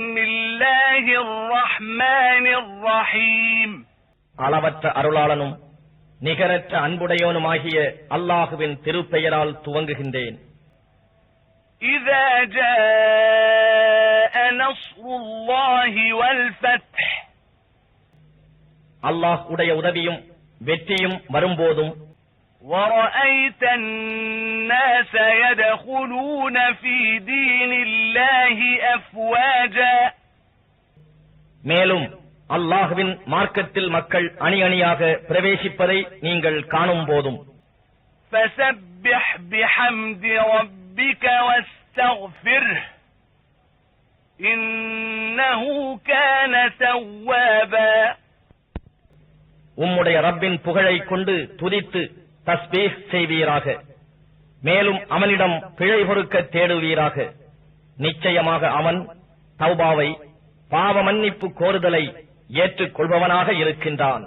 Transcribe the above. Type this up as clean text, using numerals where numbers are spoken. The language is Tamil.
بسم الله الرحمن الرحيم அளவற்ற அருளாளனும் நிகரற்ற அன்புடையோனுமாகிய அல்லாஹுவின் திருப்பெயரால் துவங்குகின்றேன். إذا جاء نصر الله والفتح அல்லாஹ் உடைய உதவியும் வெற்றியும் வரும்போதும் ورأيت الناس يدخلون في دين الله أفواجا மேலும் அல்லாஹுவின் மார்க்கத்தில் மக்கள் அணி அணியாக பிரவேசிப்பதை நீங்கள் காணும் போதும் فسبح بحمد ربك واستغفره إنه كان توابا உம்முடைய ரப்பின் புகழை கொண்டு துதித்து தஸ்பீஹ் செய்வீராக. மேலும் அவனிடம் பிழை பொறுக்க தேடுவீராக. நிச்சயமாக அவன் தௌபாவை பாவ மன்னிப்பு கோருதலை ஏற்றுக்கொள்பவனாக இருக்கின்றான்.